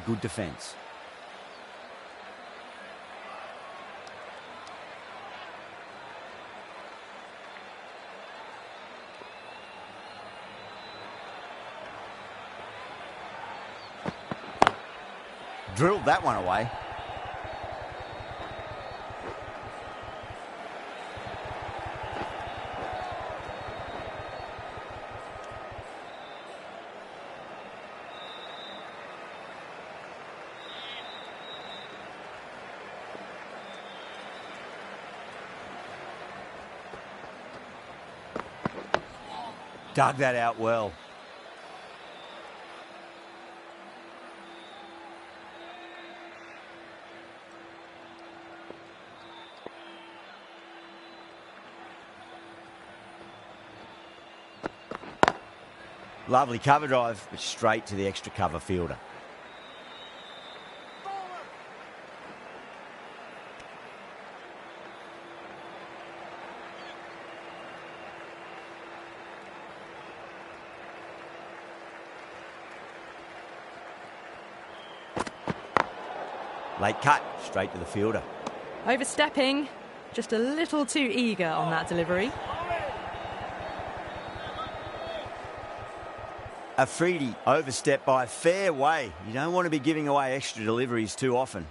good defence. Drilled that one away. Dug that out well. Lovely cover drive, but straight to the extra cover fielder. Late cut, straight to the fielder. Overstepping, just a little too eager on that delivery. Afridi overstepped by a fair way. You don't want to be giving away extra deliveries too often.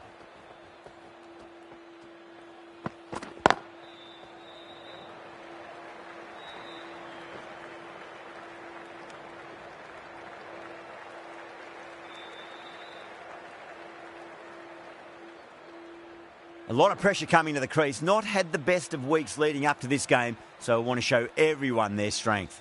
A lot of pressure coming to the crease. Not had the best of weeks leading up to this game, so I want to show everyone their strength.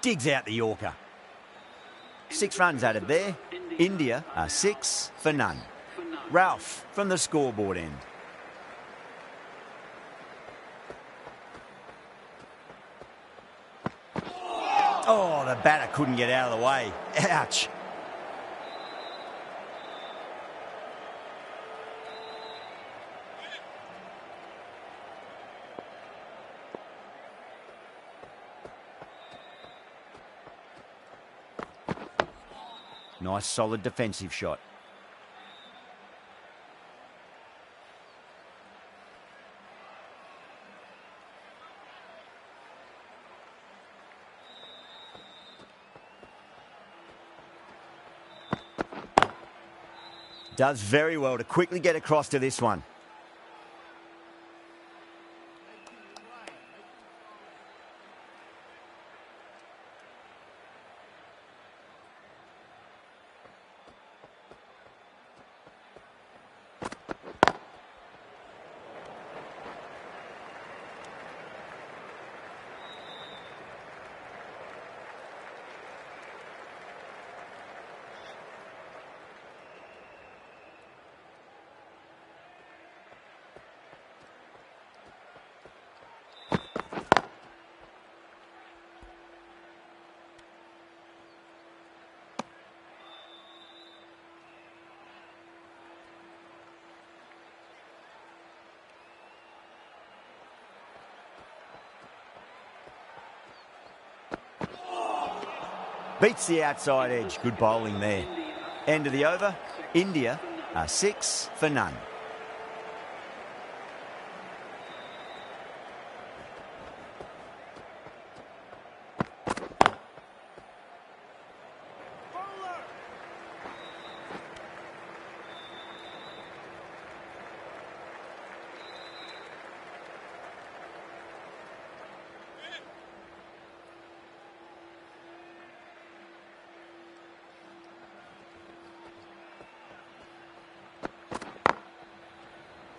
Digs out the Yorker. 6 runs added there. India are 6 for none. Ralph from the scoreboard end. Oh, the batter couldn't get out of the way. Ouch. Nice solid defensive shot. Does very well to quickly get across to this one. Beats the outside edge. Good bowling there. End of the over. India are 6 for none.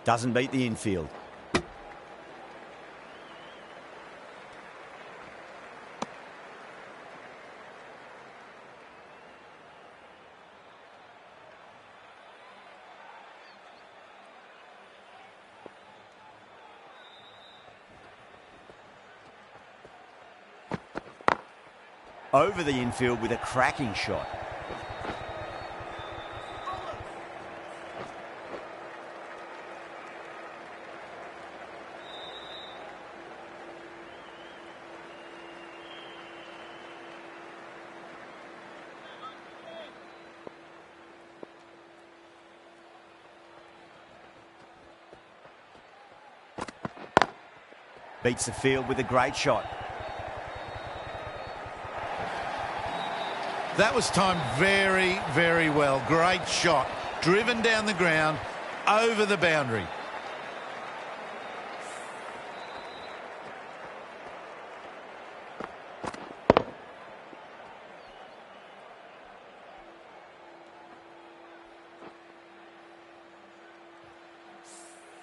Doesn't beat the infield. Over the infield with a cracking shot. Beats the field with a great shot. That was timed very, very well. Great shot. Driven down the ground, over the boundary.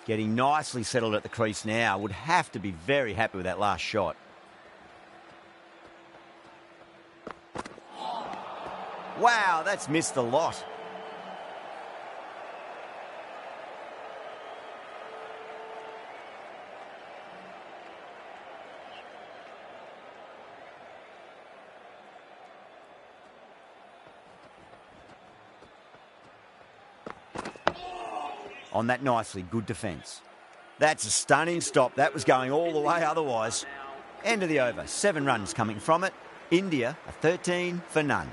Getting nicely settled at the crease now. Would have to be very happy with that last shot. Wow, that's missed a lot. On that nicely, good defence. That's a stunning stop. That was going all the way otherwise. End of the over. 7 runs coming from it. India, a 13 for none.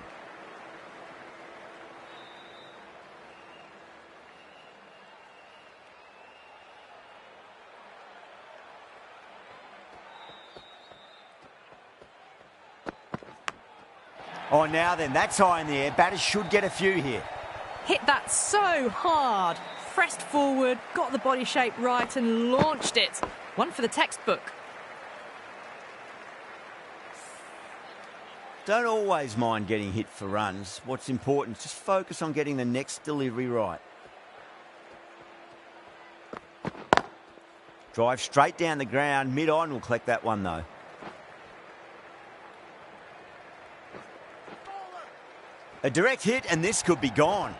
Oh, now then, that's high in the air. Batters should get a few here. Hit that so hard. Pressed forward, got the body shape right and launched it. One for the textbook. Don't always mind getting hit for runs. What's important is just focus on getting the next delivery right. Drive straight down the ground. Mid-on will collect that one though. A direct hit and this could be gone.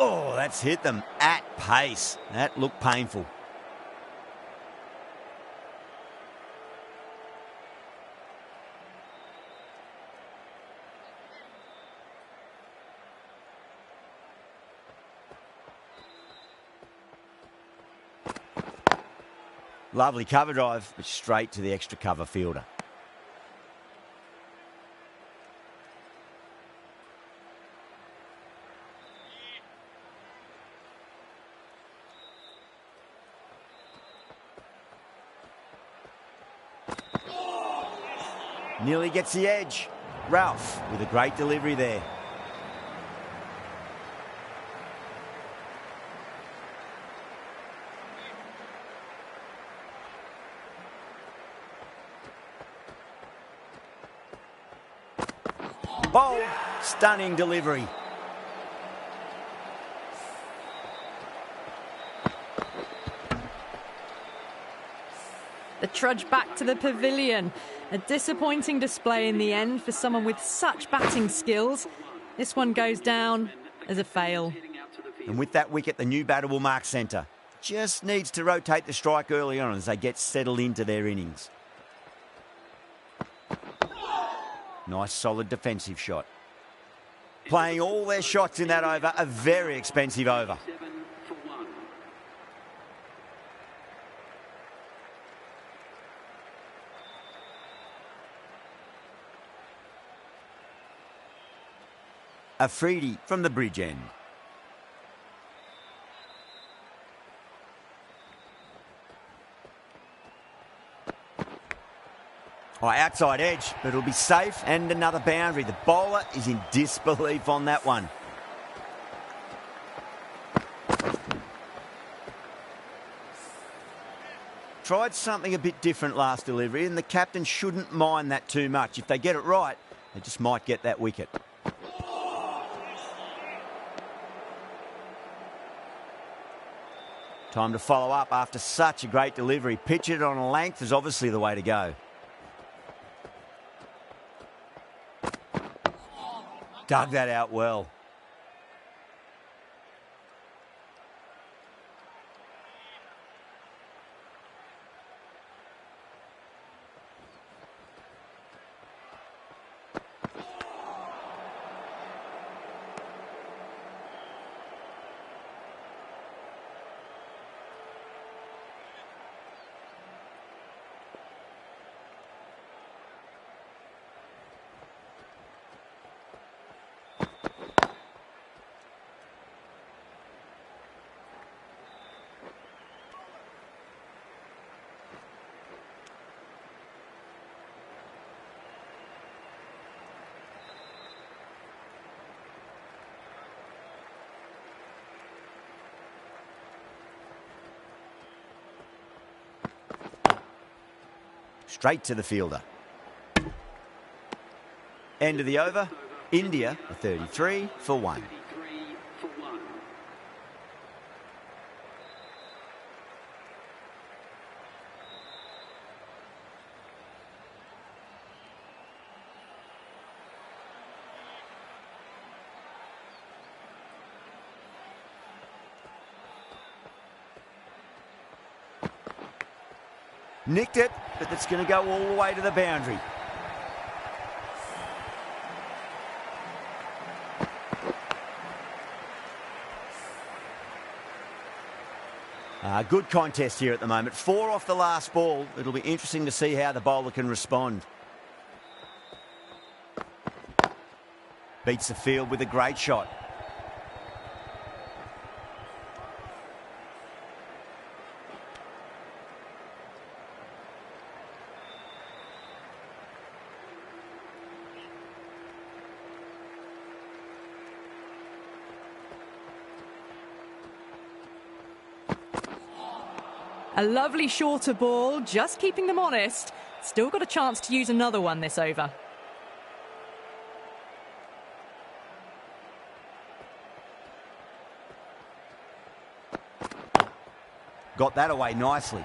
Oh, that's hit them at pace. That looked painful. Lovely cover drive, but straight to the extra cover fielder. Nearly gets the edge. Ralph with a great delivery there. Bold, stunning delivery. The trudge back to the pavilion. A disappointing display in the end for someone with such batting skills. This one goes down as a fail. And with that wicket, the new batter will mark centre. Just needs to rotate the strike early on as they get settled into their innings. Nice solid defensive shot. Playing all their shots in that over, a very expensive over. Afridi from the bridge end. Oh, outside edge, but it'll be safe and another boundary. The bowler is in disbelief on that one. Tried something a bit different last delivery, and the captain shouldn't mind that too much. If they get it right, they just might get that wicket. Time to follow up after such a great delivery. Pitch it on a length is obviously the way to go. Dug that out well. straight to the fielder. End of the over, India are 33 for 1. Nicked it, but that's going to go all the way to the boundary. Good contest here at the moment. 4 off the last ball. It'll be interesting to see how the bowler can respond. Beats the field with a great shot. A lovely shorter ball, just keeping them honest. Still got a chance to use another one this over. Got that away nicely.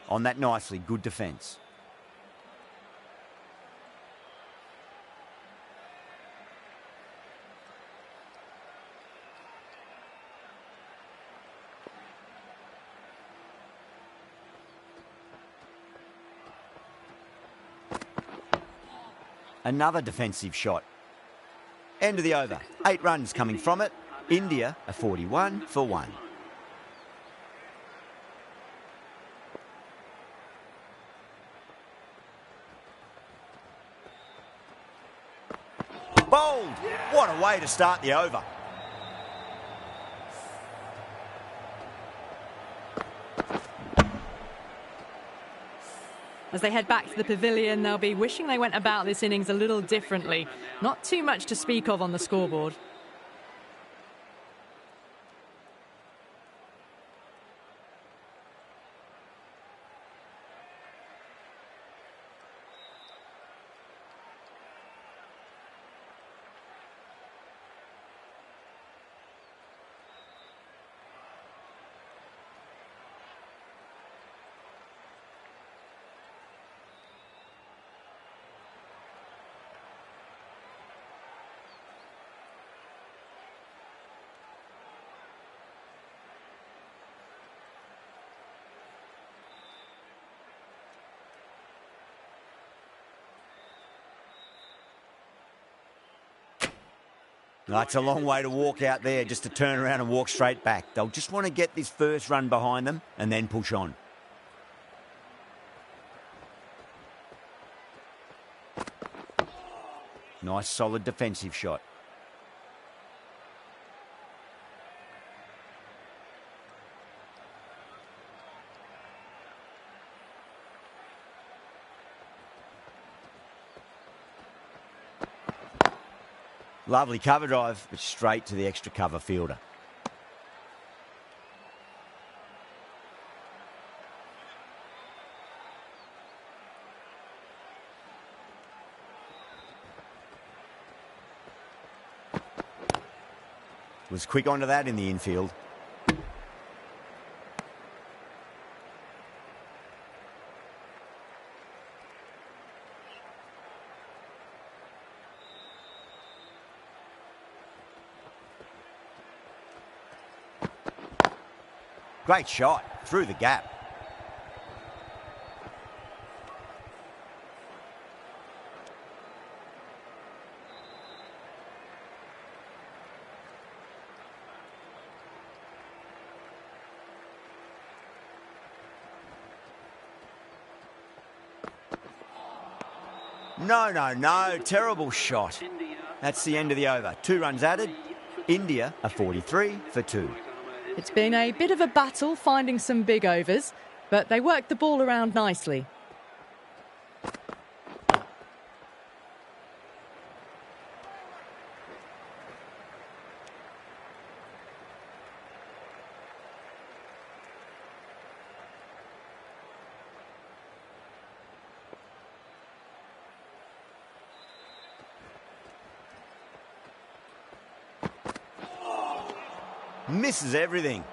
On that nicely, good defence. Another defensive shot. End of the over. 8 runs coming from it. India are 41 for 1. Bowled! What a way to start the over. As they head back to the pavilion, they'll be wishing they went about this innings a little differently. Not too much to speak of on the scoreboard. That's a long way to walk out there, just to turn around and walk straight back. They'll just want to get this first run behind them and then push on. Nice solid defensive shot. Lovely cover drive, but straight to the extra cover fielder. Was quick onto that in the infield. Great shot, through the gap. No, terrible shot. That's the end of the over. 2 runs added. India are 43 for 2. It's been a bit of a battle finding some big overs, but they worked the ball around nicely. Misses everything.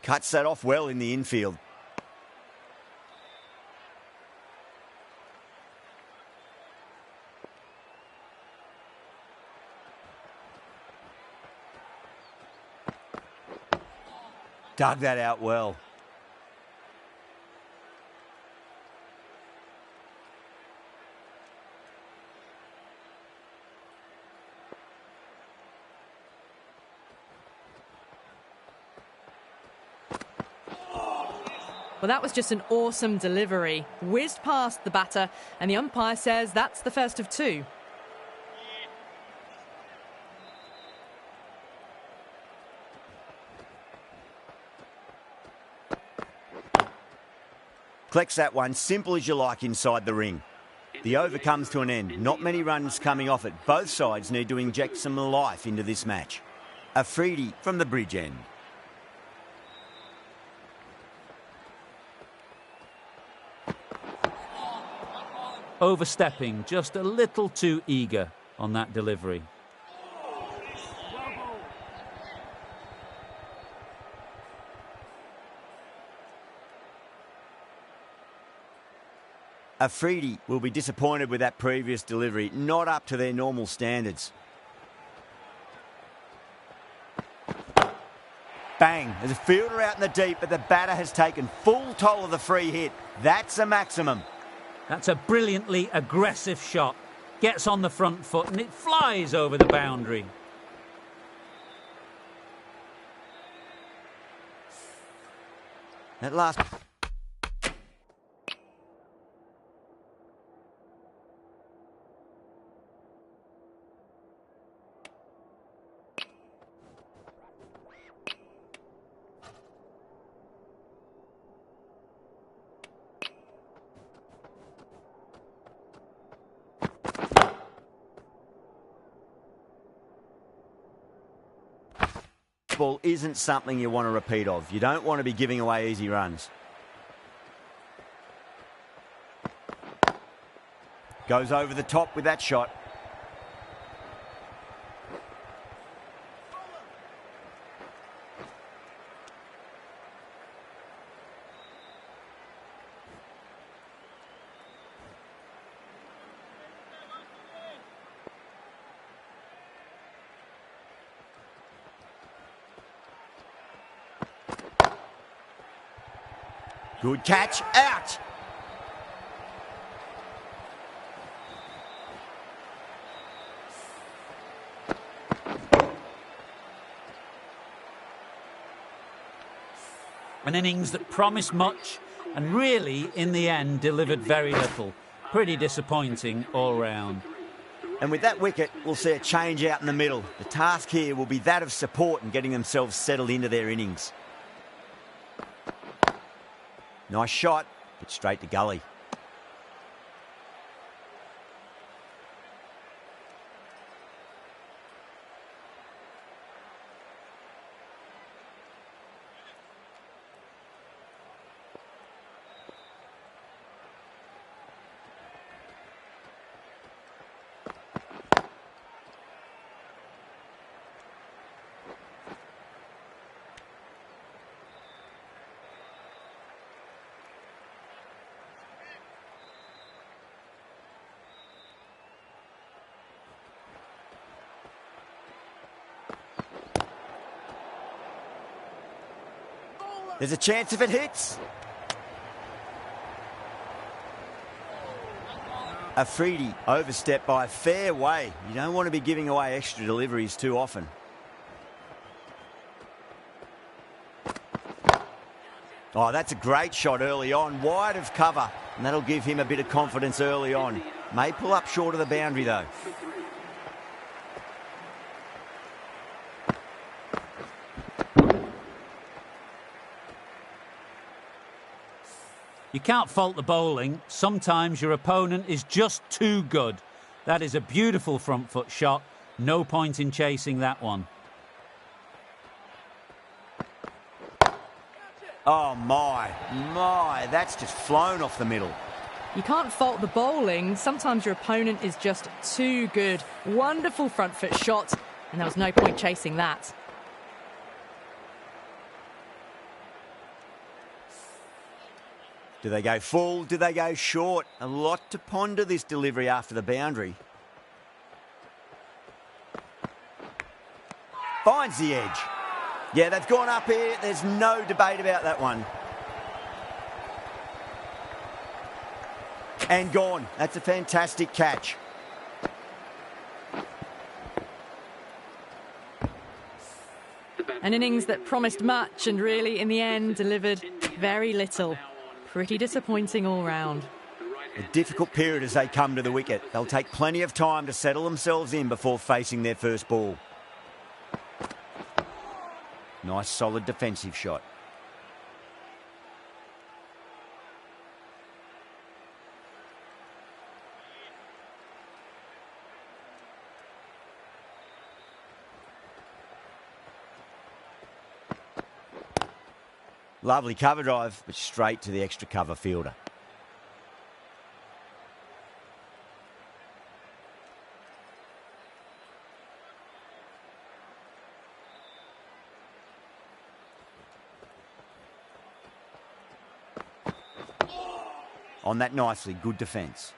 Cuts that off well in the infield. Dug that out well. Well, that was just an awesome delivery. Whizzed past the batter, and the umpire says that's the first of two. Collects that one, simple as you like inside the ring. The over comes to an end. Not many runs coming off it. Both sides need to inject some life into this match. Afridi from the bridge end. Overstepping, just a little too eager on that delivery. Afridi will be disappointed with that previous delivery, not up to their normal standards. Bang, there's a fielder out in the deep, but the batter has taken full toll of the free hit. That's a maximum. That's a brilliantly aggressive shot. Gets on the front foot and it flies over the boundary. That last... ball isn't something you want to repeat of. You don't want to be giving away easy runs. Goes over the top with that shot. Good catch, out! An innings that promised much and really, in the end, delivered very little. Pretty disappointing all round. And with that wicket, we'll see a change out in the middle. The task here will be that of support and getting themselves settled into their innings. Nice shot, but straight to gully. There's a chance if it hits. Afridi overstepped by a fair way. You don't want to be giving away extra deliveries too often. Oh, that's a great shot early on, wide of cover, and that'll give him a bit of confidence early on. May pull up short of the boundary, though. You can't fault the bowling. Sometimes your opponent is just too good. That is a beautiful front foot shot. No point in chasing that one. Oh, my, that's just flown off the middle. You can't fault the bowling. Sometimes your opponent is just too good. Wonderful front foot shot, and there was no point chasing that. Do they go full? Do they go short? A lot to ponder this delivery after the boundary. Finds the edge. Yeah, they've gone up here. There's no debate about that one. And gone. That's a fantastic catch. An innings that promised much and really, in the end, delivered very little. Pretty disappointing all round. A difficult period as they come to the wicket. They'll take plenty of time to settle themselves in before facing their first ball. Nice, solid defensive shot. Lovely cover drive, but straight to the extra cover fielder. On that nicely, good defence.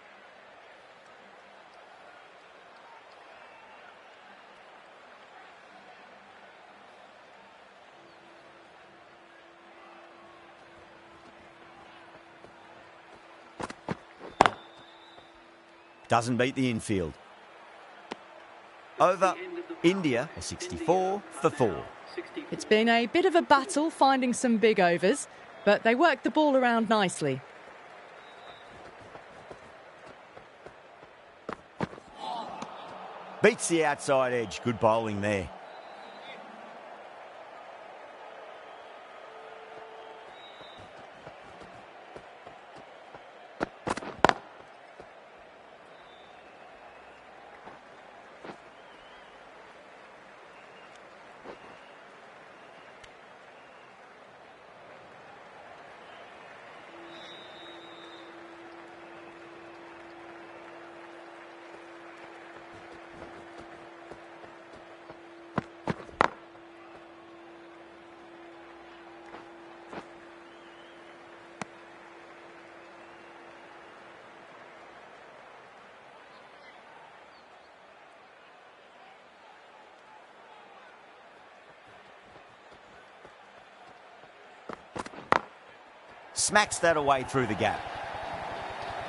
Doesn't beat the infield. Over, India, a 64 for 4. It's been a bit of a battle finding some big overs, but they worked the ball around nicely. Beats the outside edge. Good bowling there. Smacks that away through the gap.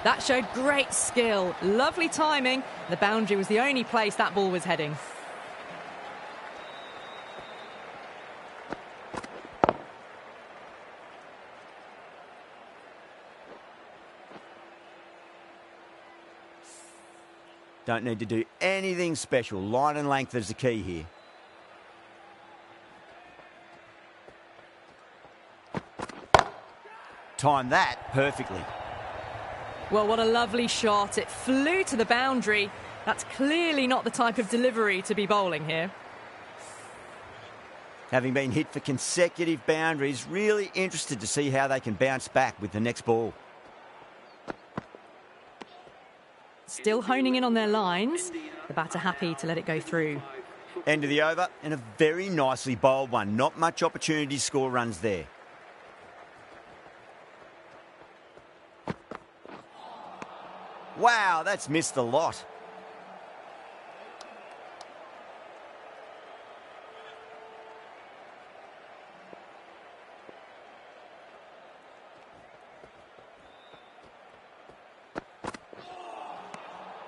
That showed great skill. Lovely timing. The boundary was the only place that ball was heading. Don't need to do anything special. Line and length is the key here. Timed that perfectly. Well, what a lovely shot. It flew to the boundary. That's clearly not the type of delivery to be bowling here. Having been hit for consecutive boundaries, really interested to see how they can bounce back with the next ball. Still honing in on their lines. The batter happy to let it go through. End of the over, and a very nicely bowled one. Not much opportunity to score runs there. Wow, that's missed a lot.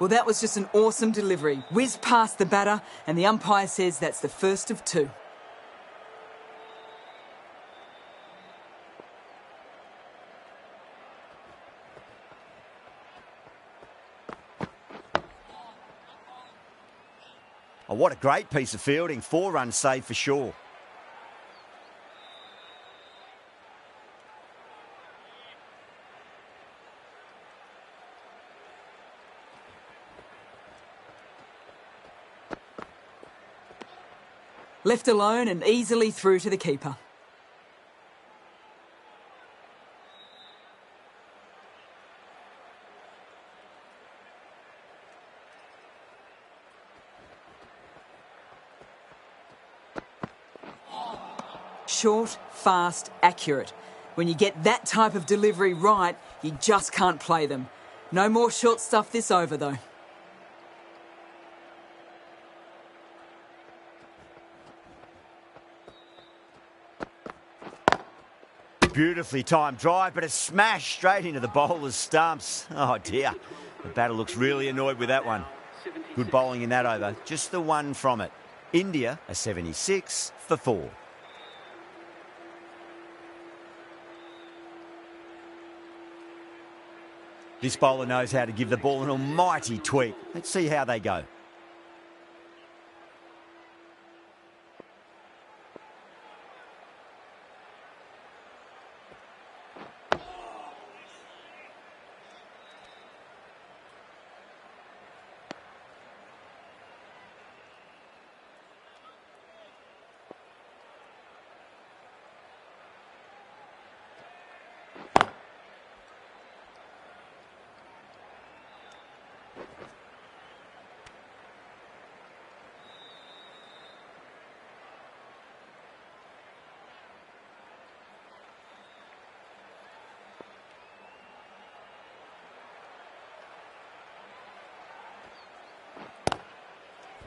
Well, that was just an awesome delivery. Whiz past the batter, and the umpire says that's the first of 2. Oh, what a great piece of fielding. 4 runs saved for sure. Left alone and easily through to the keeper. Short, fast, accurate. When you get that type of delivery right, you just can't play them. No more short stuff this over, though. Beautifully timed drive, but a smash straight into the bowler's stumps. Oh dear, the batter looks really annoyed with that one. Good bowling in that over, just the one from it. India a 76 for 4. This bowler knows how to give the ball an almighty tweak. Let's see how they go.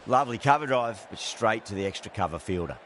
Lovely cover drive, but straight to the extra cover fielder.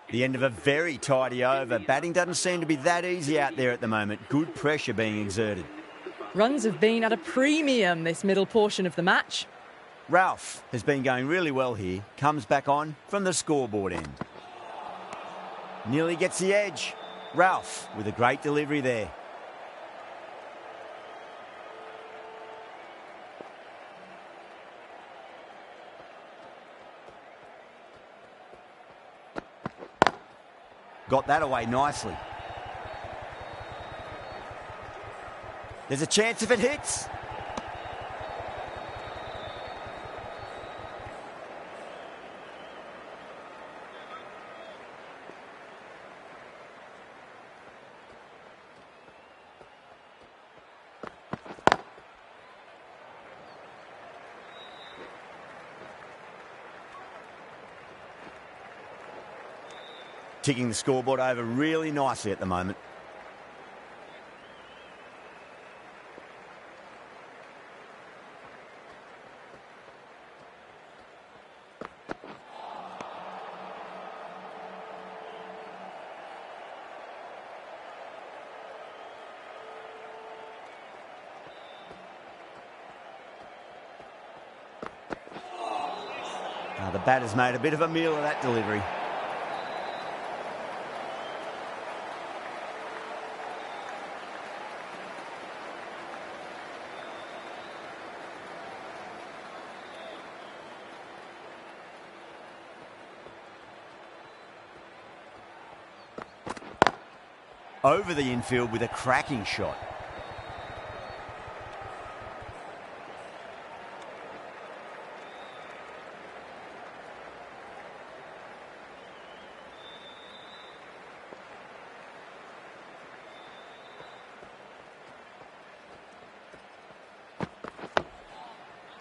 The end of a very tidy over. Batting doesn't seem to be that easy out there at the moment. Good pressure being exerted. Runs have been at a premium this middle portion of the match. Ralph has been going really well here. Comes back on from the scoreboard end. Nearly gets the edge. Ralph with a great delivery there. Got that away nicely. There's a chance if it hits. Ticking the scoreboard over really nicely at the moment. The batter's made a bit of a meal of that delivery. Over the infield with a cracking shot.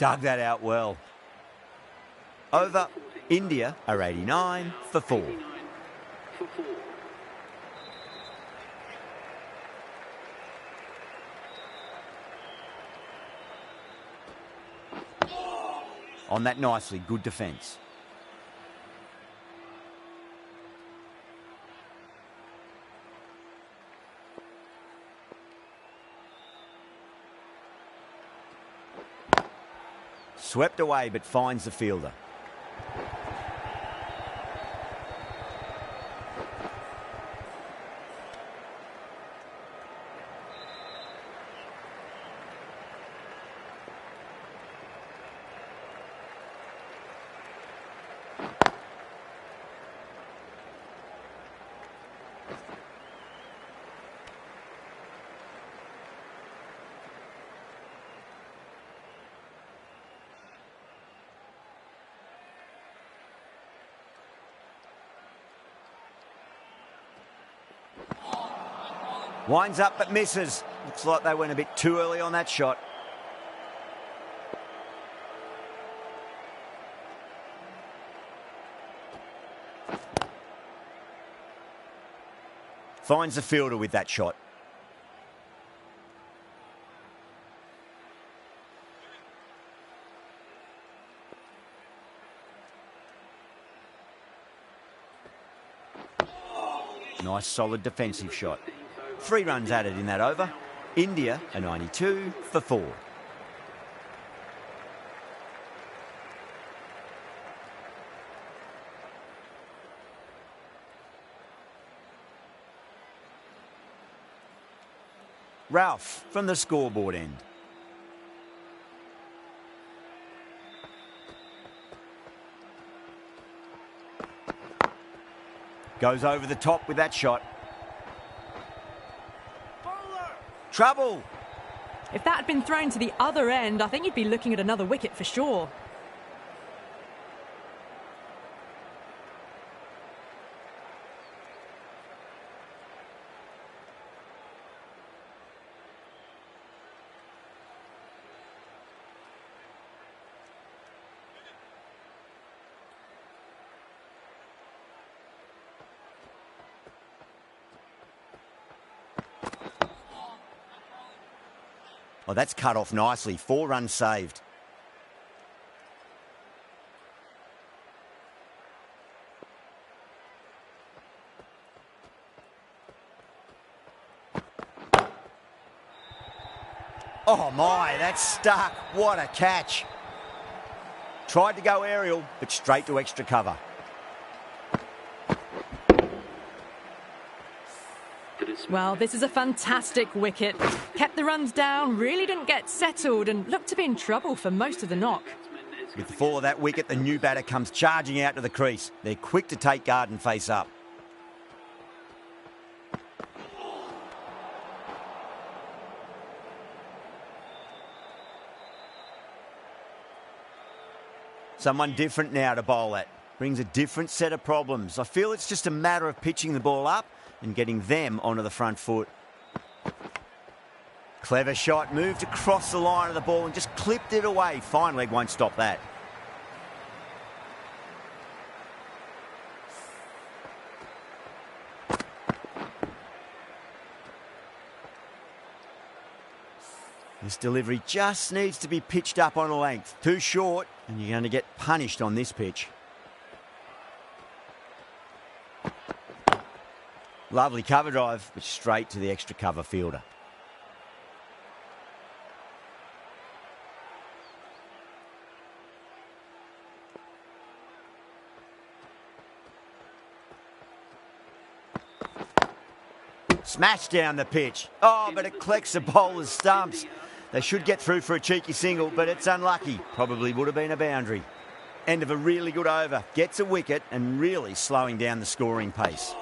Dug that out well. Over. India are 89 for 4. On that nicely, good defence. Swept away but finds the fielder. Winds up but misses. Looks like they went a bit too early on that shot. Finds the fielder with that shot. Nice solid defensive shot. 3 runs added in that over. India are 92 for 4. Ralph from the scoreboard end. Goes over the top with that shot. Trouble. If that had been thrown to the other end, I think you'd be looking at another wicket for sure. Oh, that's cut off nicely. 4 runs saved. Oh my, that's stuck. What a catch. Tried to go aerial, but straight to extra cover. Well, this is a fantastic wicket. Kept the runs down, really didn't get settled and looked to be in trouble for most of the knock. With the fall of that wicket, the new batter comes charging out to the crease. They're quick to take guard and face up. Someone different now to bowl at. Brings a different set of problems. I feel it's just a matter of pitching the ball up and getting them onto the front foot. Clever shot, moved across the line of the ball and just clipped it away. Fine leg won't stop that. This delivery just needs to be pitched up on a length. Too short, and you're going to get punished on this pitch. Lovely cover drive, but straight to the extra cover fielder. Smash down the pitch. Oh, but it collects the bowler's stumps. They should get through for a cheeky single, but it's unlucky. Probably would have been a boundary. End of a really good over. Gets a wicket and really slowing down the scoring pace.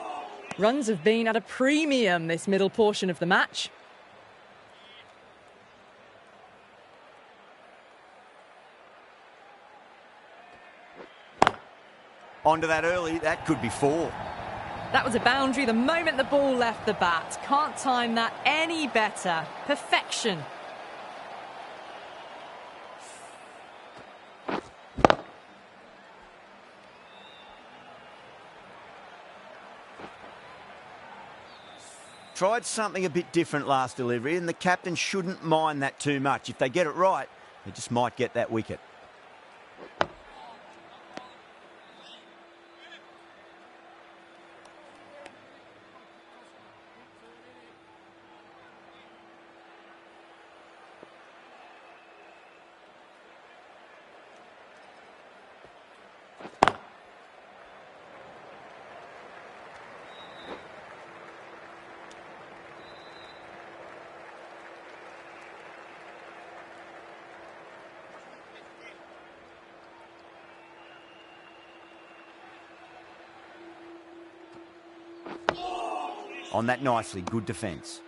Runs have been at a premium this middle portion of the match. Onto that early, that could be 4. That was a boundary the moment the ball left the bat. Can't time that any better. Perfection. tried something a bit different last delivery, and the captain shouldn't mind that too much. If they get it right, they just might get that wicket. On that nicely, good defence.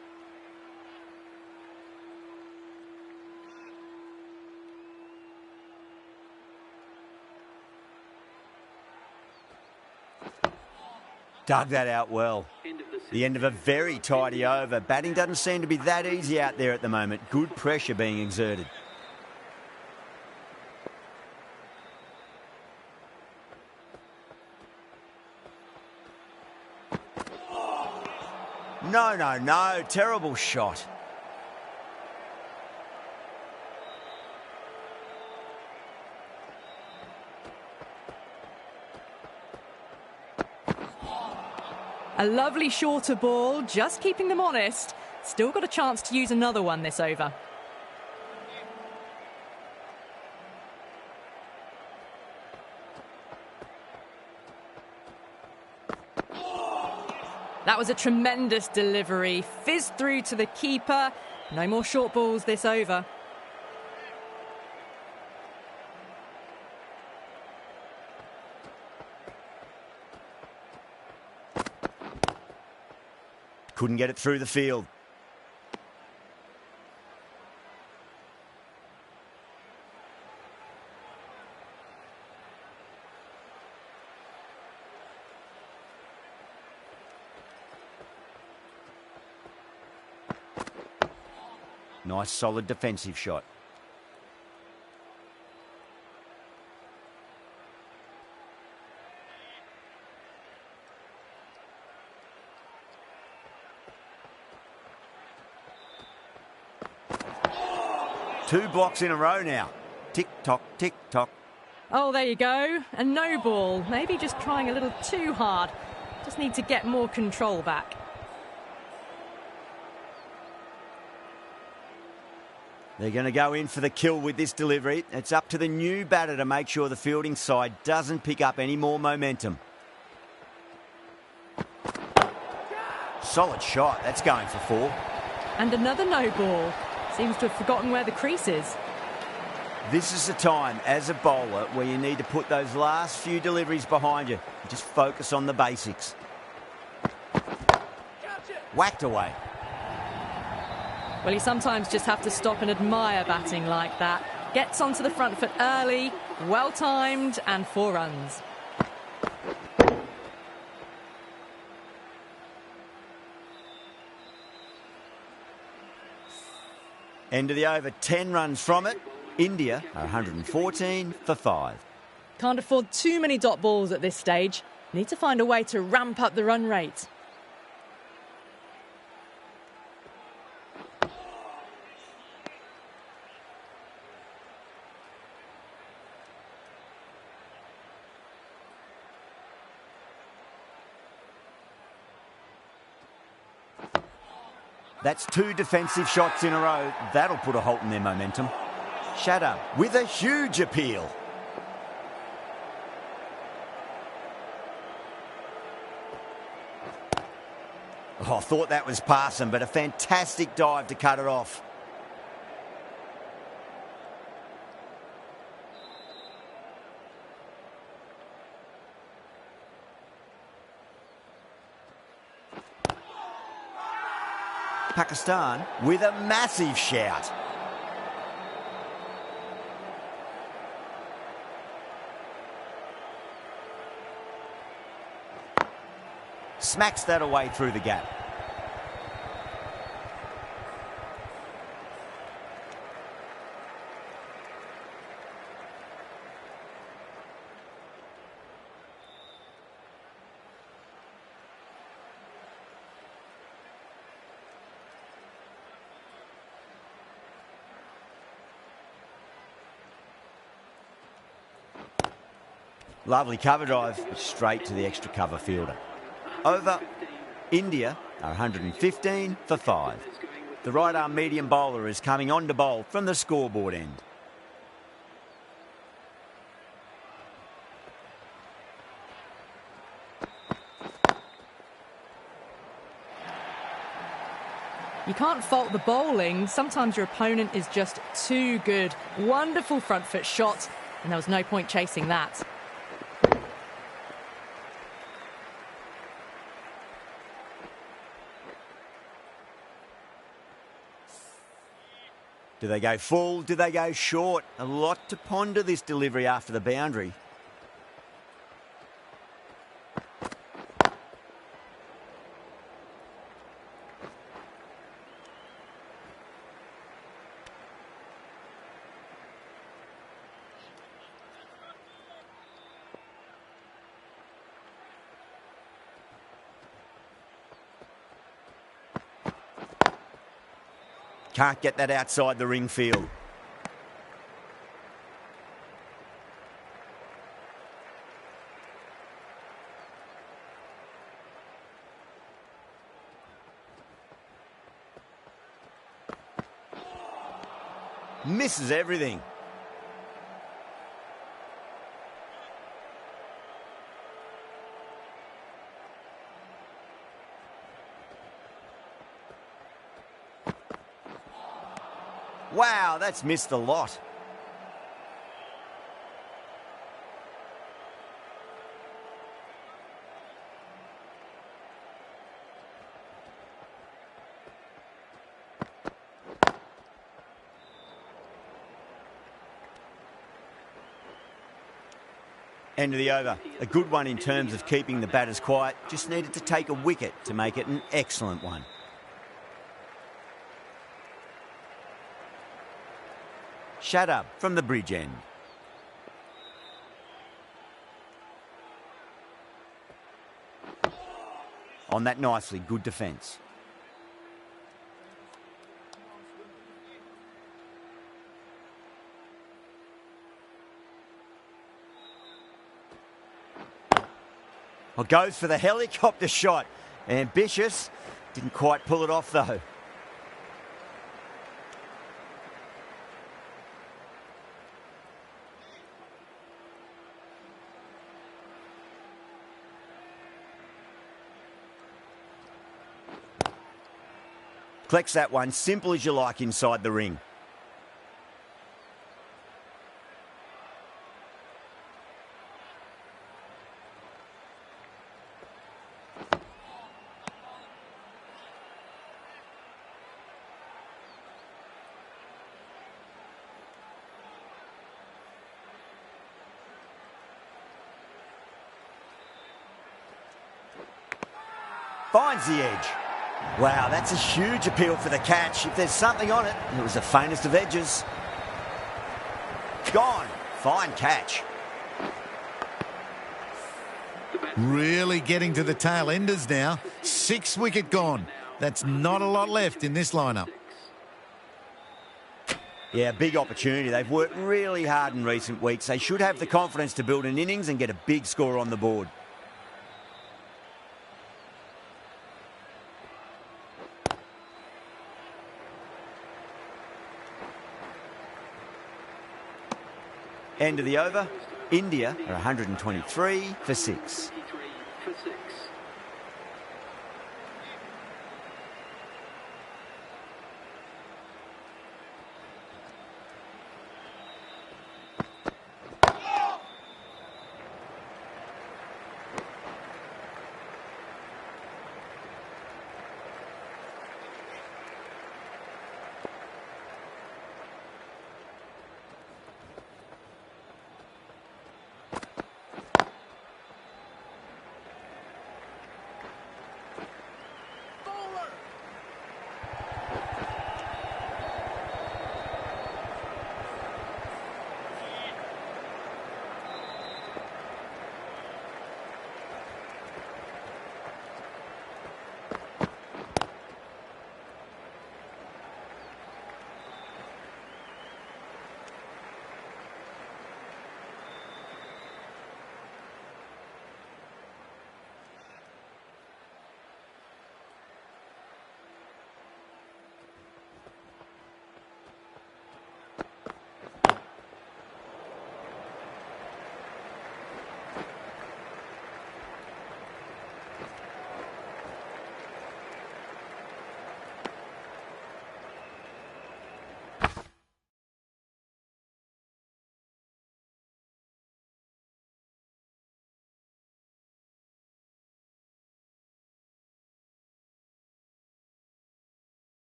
Dug that out well. The end of a very tidy over. Batting doesn't seem to be that easy out there at the moment. Good pressure being exerted. No, no, no. Terrible shot. A lovely shorter ball, just keeping them honest. Still got a chance to use another one this over. That was a tremendous delivery. Fizzed through to the keeper. No more short balls this over. Couldn't get it through the field. Nice solid defensive shot. Two blocks in a row now. Tick-tock, tick-tock. Oh, there you go. A no ball. Maybe just trying a little too hard. Just need to get more control back. They're going to go in for the kill with this delivery. It's up to the new batter to make sure the fielding side doesn't pick up any more momentum. Solid shot. That's going for 4. And another no ball. Seems to have forgotten where the crease is. This is the time, as a bowler, where you need to put those last few deliveries behind you. Just focus on the basics. Whacked away. Well, you sometimes just have to stop and admire batting like that. Gets onto the front foot early, well-timed, and 4 runs. End of the over, 10 runs from it. India are 114 for 5. Can't afford too many dot balls at this stage. Need to find a way to ramp up the run rate. That's 2 defensive shots in a row. That'll put a halt in their momentum. Shatter with a huge appeal. Oh, I thought that was passing, but a fantastic dive to cut it off. Pakistan with a massive shout. Smacks that away through the gap. Lovely cover drive, straight to the extra cover fielder. Over. India are 115 for 5. The right arm medium bowler is coming on to bowl from the scoreboard end. You can't fault the bowling. Sometimes your opponent is just too good. Wonderful front foot shot, and there was no point chasing that. Do they go full? Do they go short? A lot to ponder this delivery after the boundary. Can't get that outside the ring field. Misses everything. Wow, that's missed a lot. End of the over. A good one in terms of keeping the batters quiet. Just needed to take a wicket to make it an excellent one. Shut up from the bridge end. On that nicely, good defence. Well, goes for the helicopter shot. Ambitious. Didn't quite pull it off though. Collects that one, simple as you like inside the ring. Finds the edge. Wow, that's a huge appeal for the catch. If there's something on it, it was the faintest of edges. Gone. Fine catch. Really getting to the tail enders now. 6 wicket gone. That's not a lot left in this lineup. Yeah, big opportunity. They've worked really hard in recent weeks. They should have the confidence to build an innings and get a big score on the board. End of the over. India are 123 for 6.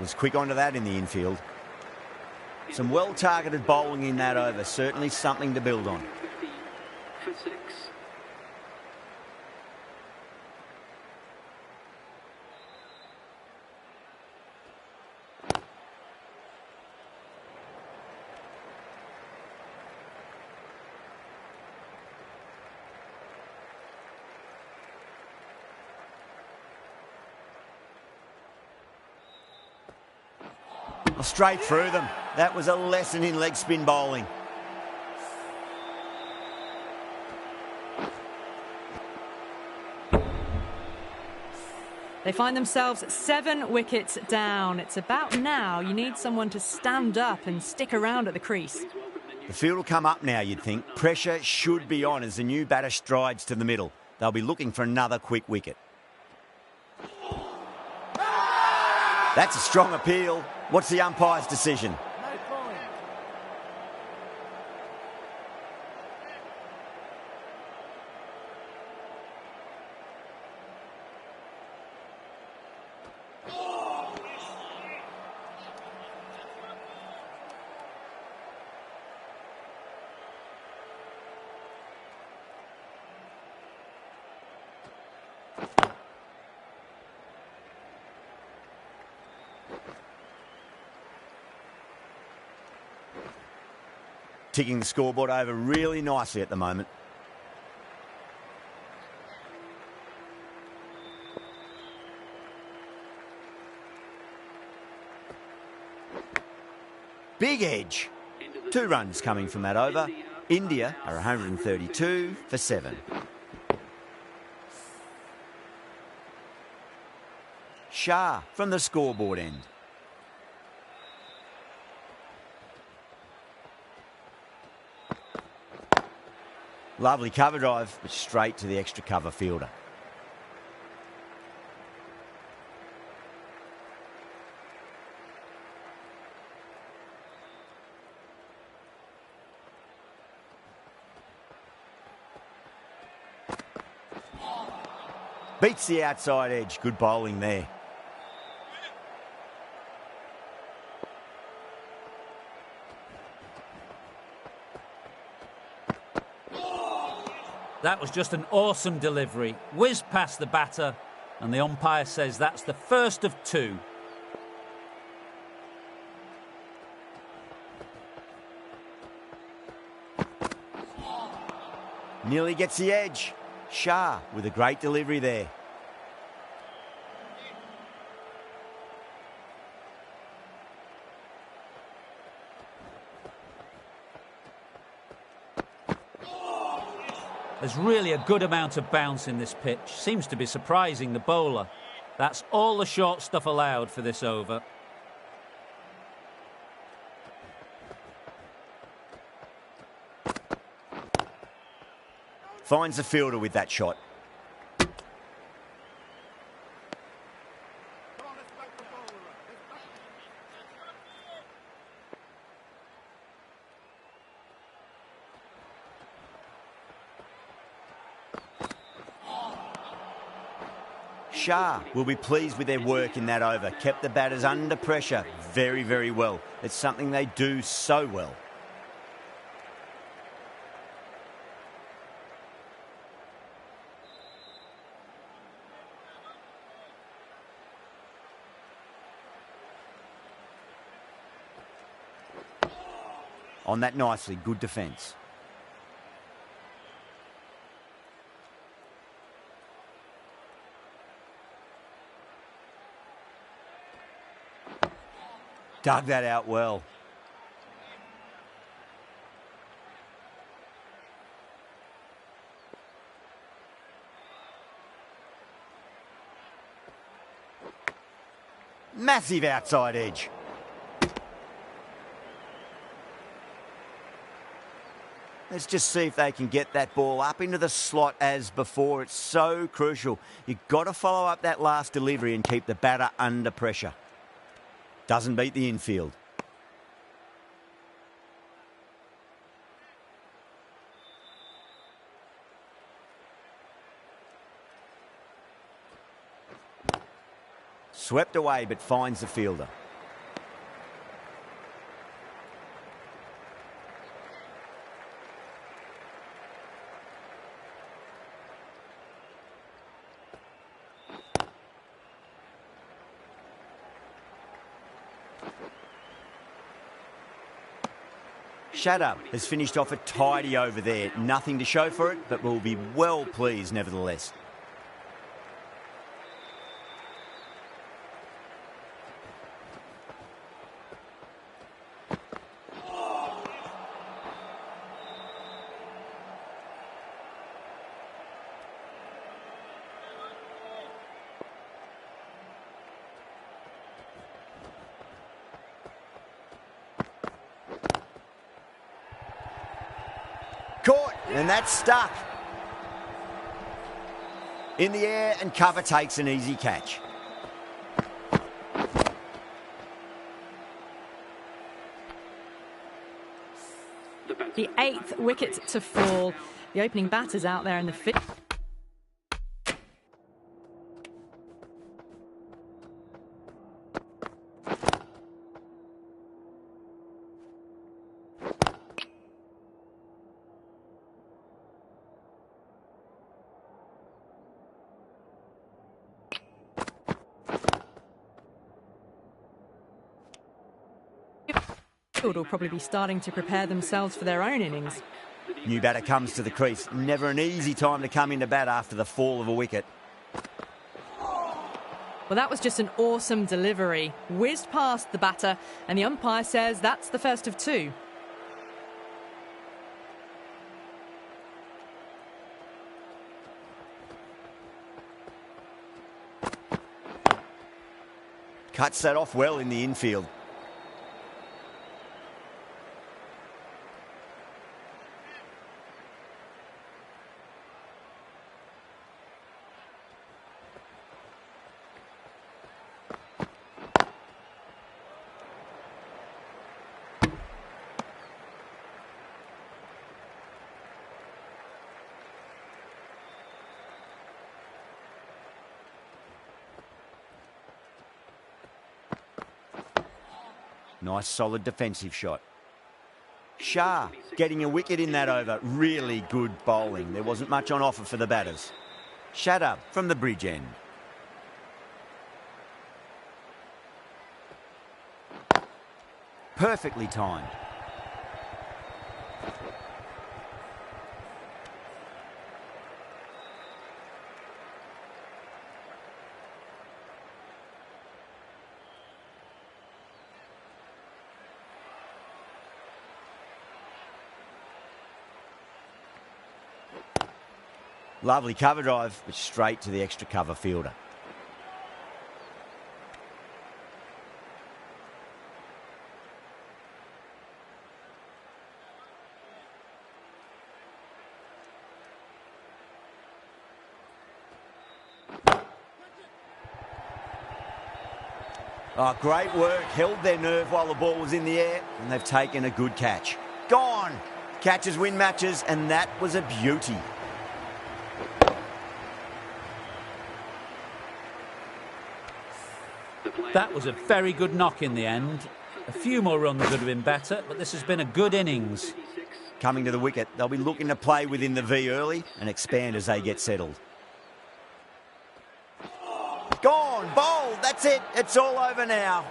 Was quick onto that in the infield. Some well-targeted bowling in that over. Certainly something to build on. 50 for 6. Straight through them. That was a lesson in leg spin bowling. They find themselves 7 wickets down. It's about now you need someone to stand up and stick around at the crease. The field will come up now, you'd think. Pressure should be on as the new batter strides to the middle. They'll be looking for another quick wicket. That's a strong appeal. What's the umpire's decision? Ticking the scoreboard over really nicely at the moment. Big edge. 2 runs coming from that over. India are 132 for 7. Shah from the scoreboard end. Lovely cover drive, but straight to the extra cover fielder. Beats the outside edge. Good bowling there. That was just an awesome delivery. Whizzed past the batter, and the umpire says that's the first of 2. Nearly gets the edge. Shah with a great delivery there. There's really a good amount of bounce in this pitch. Seems to be surprising the bowler. That's all the short stuff allowed for this over. Finds the fielder with that shot. Shah will be pleased with their work in that over. Kept the batters under pressure very, very well. It's something they do so well. On that nicely, good defence. Dug that out well. Massive outside edge. Let's just see if they can get that ball up into the slot as before. It's so crucial. You've got to follow up that last delivery and keep the batter under pressure. Doesn't beat the infield. Swept away but finds the fielder. Shatter has finished off a tidy over there. Nothing to show for it, but will be well pleased nevertheless. Caught, and that's stuck. In the air, and cover takes an easy catch. The 8th wicket to fall. The opening batter's out there in the fifth. Will probably be starting to prepare themselves for their own innings. New batter comes to the crease. Never an easy time to come into bat after the fall of a wicket. Well, that was just an awesome delivery. Whizzed past the batter, and the umpire says that's the first of 2. Cuts that off well in the infield. Nice solid defensive shot. Shah getting a wicket in that over. Really good bowling. There wasn't much on offer for the batters. Shatter from the bridge end. Perfectly timed. Lovely cover drive, but straight to the extra cover fielder. Oh, great work. Held their nerve while the ball was in the air, and they've taken a good catch. Gone! Catches win matches, and that was a beauty. That was a very good knock in the end. A few more runs would have been better, but this has been a good innings. Coming to the wicket, they'll be looking to play within the V early and expand as they get settled. Gone, bowled, that's it, it's all over now.